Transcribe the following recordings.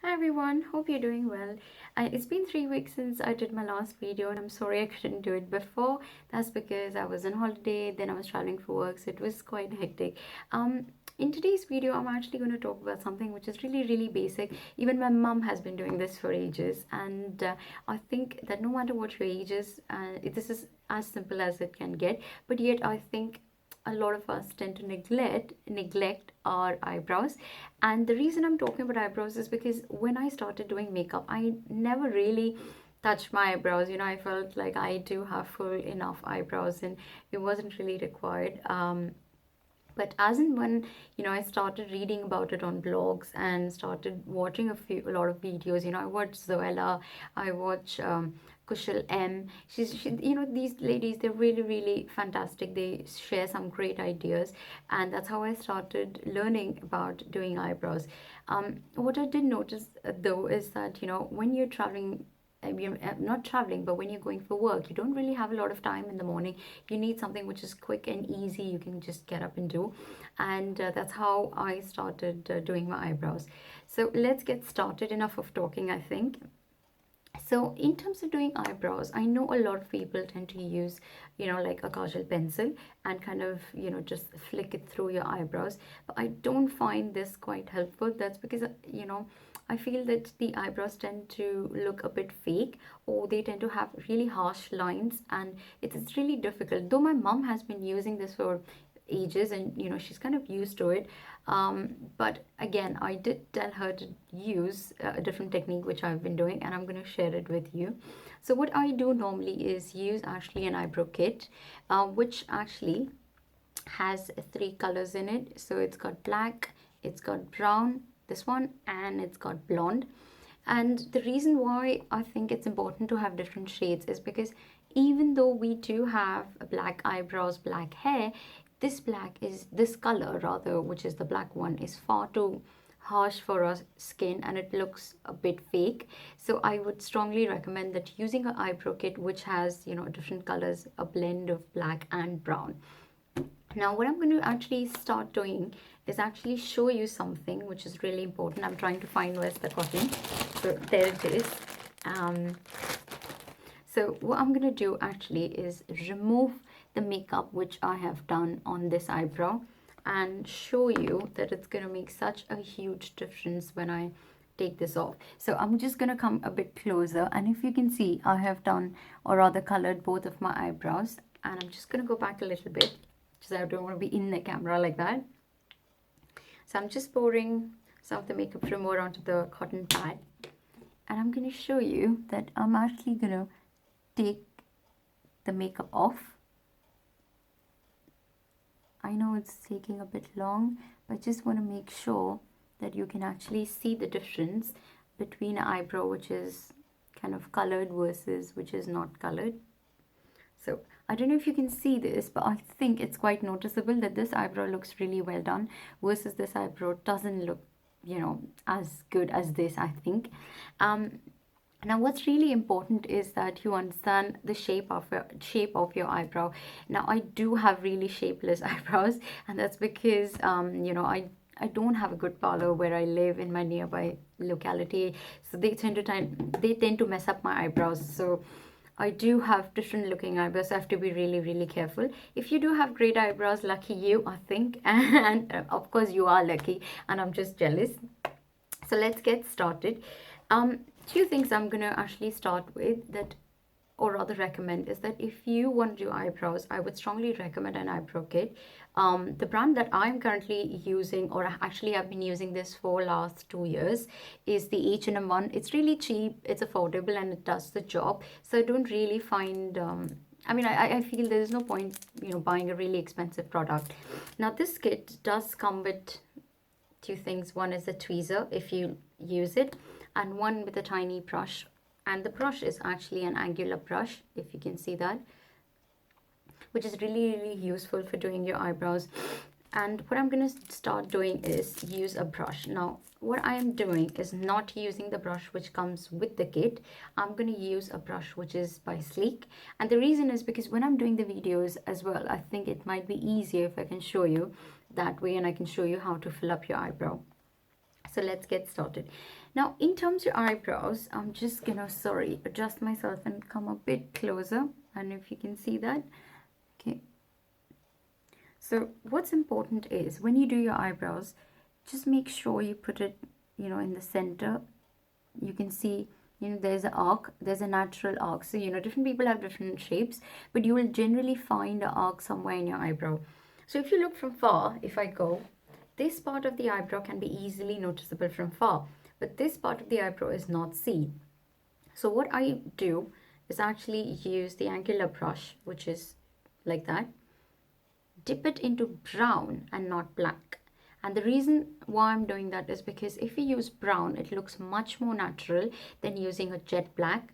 Hi everyone, hope you're doing well. It's been 3 weeks since I did my last video, and I'm sorry I couldn't do it before. That's because I was on holiday, then I was traveling for work, so it was quite hectic. In today's video, I'm actually going to talk about something which is really basic. Even my mom has been doing this for ages, and I think that no matter what your age is, this is as simple as it can get. But yet, I think a lot of us tend to neglect our eyebrows. And the reason I'm talking about eyebrows is because when I started doing makeup, I never really touched my eyebrows. I felt like I do have full enough eyebrows and it wasn't really required. But as and when I started reading about it on blogs and started watching a lot of videos. I watch Zoella, I watch Kushal M. These ladies, they're really fantastic. They share some great ideas, and that's how I started learning about doing eyebrows. What I did notice though is that when you're traveling, you're not traveling, but when you're going for work, you don't really have a lot of time in the morning. You need something which is quick and easy, you can just get up and do. And that's how I started doing my eyebrows. So let's get started. Enough of talking, I think. So in terms of doing eyebrows, I know a lot of people tend to use, like a kajal pencil and kind of, just flick it through your eyebrows. But I don't find this quite helpful. That's because, I feel that the eyebrows tend to look a bit fake, or they tend to have really harsh lines, and it's really difficult. Though my mom has been using this for ages, and she's kind of used to it. But again, I did tell her to use a different technique which I've been doing, and I'm going to share it with you. So what I do normally is use actually an eyebrow kit, which actually has three colors in it. So it's got black, it's got brown, this one, and it's got blonde. And the reason why I think it's important to have different shades is because even though we do have black eyebrows, black hair, this color rather, which is the black one, is far too harsh for our skin and it looks a bit fake. So I would strongly recommend that using an eyebrow kit which has different colors, a blend of black and brown. Now what I'm going to actually start doing is actually show you something which is really important. I'm trying to find where's the cotton. So there it is. So what I'm going to do actually is remove the makeup which I have done on this eyebrow and show you that it's going to make such a huge difference when I take this off. So I'm just going to come a bit closer, and if you can see, I have done, or rather colored, both of my eyebrows, and I'm just going to go back a little bit because I don't want to be in the camera like that. So I'm just pouring some of the makeup remover onto the cotton pad, and I'm going to show you that I'm actually going to take the makeup off. I know it's taking a bit long, but I just want to make sure that you can actually see the difference between an eyebrow which is kind of colored versus which is not colored. So I don't know if you can see this, but I think it's quite noticeable that this eyebrow looks really well done versus this eyebrow doesn't look, as good as this, I think. Now what's really important is that you understand the shape of your eyebrow. Now I do have really shapeless eyebrows, and that's because I don't have a good parlor where I live in my nearby locality, so they tend to mess up my eyebrows. So I do have different looking eyebrows, so I have to be really careful. If you do have great eyebrows, lucky you, I think. And of course you are lucky, and I'm just jealous. So let's get started. Two things I'm going to actually start with, that, or rather recommend, is that if you want to do eyebrows, I would strongly recommend an eyebrow kit. The brand that I'm currently using, or actually I've been using this for last 2 years, is the H&M one. It's really cheap, it's affordable, and it does the job. So I don't really find I feel there's no point buying a really expensive product. Now this kit does come with two things. One is a tweezer if you use it, and one with a tiny brush, and the brush is actually an angular brush, if you can see that, which is really useful for doing your eyebrows. And what I'm going to start doing is use a brush. Now what I am doing is not using the brush which comes with the kit. I'm going to use a brush which is by Sleek, and the reason is because when I'm doing the videos as well, I think it might be easier if I can show you that way, and I can show you how to fill up your eyebrow. So let's get started. Now, in terms of your eyebrows, I'm just gonna, sorry, adjust myself and come a bit closer. And if you can see that, okay. So what's important is when you do your eyebrows, just make sure you put it, in the center. You can see, there's an arc, there's a natural arc. So, different people have different shapes, but you will generally find an arc somewhere in your eyebrow. So if you look from far, if I go, this part of the eyebrow can be easily noticeable from far, but this part of the eyebrow is not seen. So what I do is actually use the angular brush, which is like that, dip it into brown and not black. And the reason why I'm doing that is because if you use brown, it looks much more natural than using a jet black.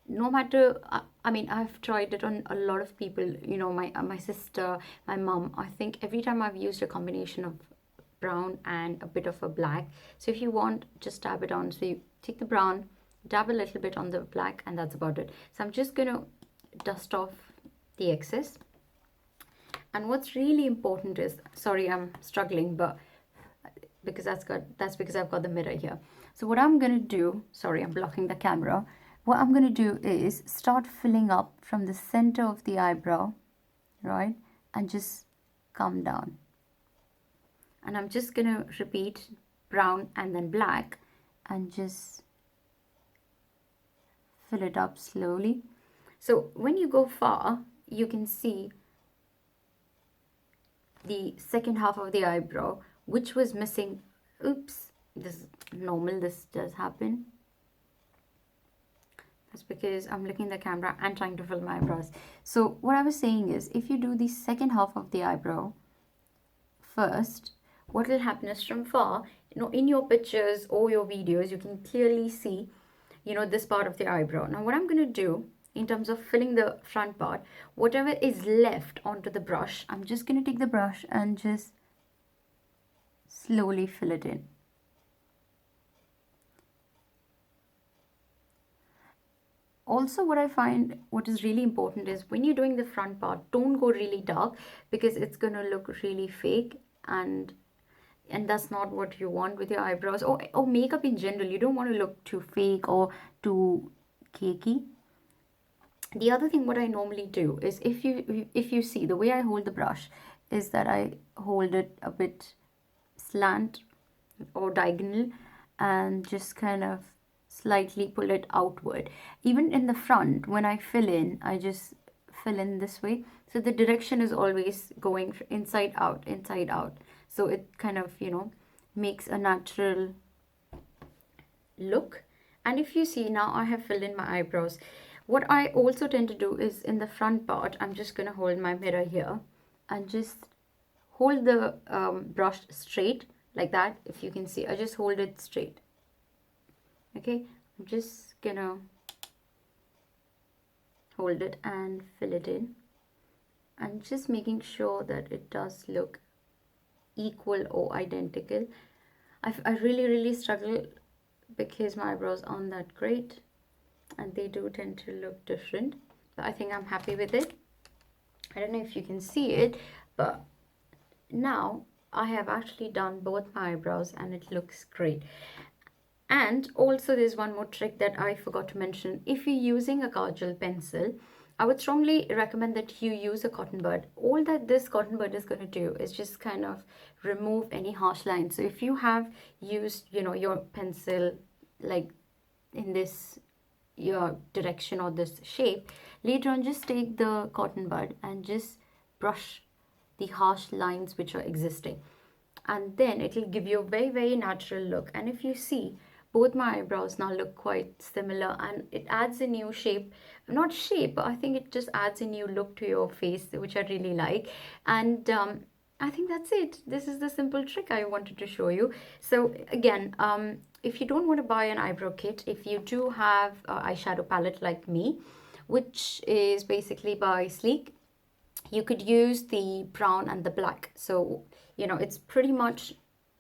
No matter, I mean, I've tried it on a lot of people, my sister, my mom. I think every time I've used a combination of brown and a bit of a black. So if you want, just dab it on. So you take the brown, dab a little bit on the black, and that's about it. So I'm just going to dust off the excess. And what's really important is, sorry, I'm struggling, but because that's because I've got the mirror here. So what I'm going to do, sorry, I'm blocking the camera. What I'm going to do is start filling up from the center of the eyebrow, right? And just come down. And I'm just going to repeat brown and then black and just fill it up slowly. So when you go far, you can see the second half of the eyebrow, which was missing. Oops, this is normal, this does happen. That's because I'm looking at the camera and trying to fill my eyebrows. So what I was saying is, if you do the second half of the eyebrow first, what will happen is from far, in your pictures or your videos, you can clearly see, this part of the eyebrow. Now what I'm going to do in terms of filling the front part, whatever is left onto the brush, I'm just going to take the brush and just slowly fill it in. Also, what I find, what is really important is when you're doing the front part, don't go really dark because it's going to look really fake, and that's not what you want with your eyebrows or makeup in general. You don't want to look too fake or too cakey. The other thing what I normally do is, if you see the way I hold the brush is that I hold it a bit slant or diagonal and just kind of slightly pull it outward. Even in the front, when I fill in, I just fill in this way. So the direction is always going inside out, inside out. So it kind of, makes a natural look. And if you see now, I have filled in my eyebrows. What I also tend to do is in the front part, I'm just going to hold my mirror here and just hold the brush straight like that. If you can see, I just hold it straight. Okay, I'm just gonna hold it and fill it in, and just making sure that it does look equal or identical. I really struggle because my eyebrows aren't that great and they do tend to look different, but I think I'm happy with it. I don't know if you can see it, but now I have actually done both my eyebrows and it looks great. And also there's one more trick that I forgot to mention. If you're using a kajal pencil, I would strongly recommend that you use a cotton bud. All that this cotton bud is going to do is just kind of remove any harsh lines. So if you have used, your pencil like in this your direction or this shape, later on just take the cotton bud and just brush the harsh lines which are existing, and then it will give you a very natural look. And if you see, both my eyebrows now look quite similar, and it adds a new shape, not shape, but I think it just adds a new look to your face, which I really like. And I think that's it. This is the simple trick I wanted to show you. So again, if you don't want to buy an eyebrow kit, if you do have an eyeshadow palette like me, which is basically by Sleek, you could use the brown and the black. So it's pretty much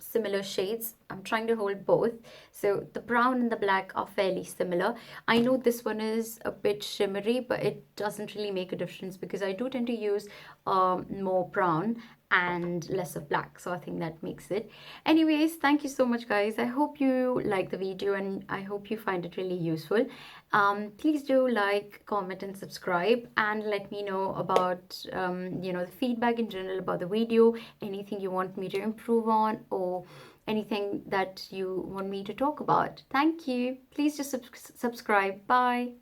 similar shades. I'm trying to hold both. So the brown and the black are fairly similar. I know this one is a bit shimmery, but it doesn't really make a difference because I do tend to use more brown and less of black. So I think that makes it. Anyways, thank you so much, guys. I hope you like the video and I hope you find it really useful. Please do like, comment, and subscribe, and let me know about the feedback in general about the video, anything you want me to improve on, or anything that you want me to talk about. Thank you. Please just subscribe. Bye.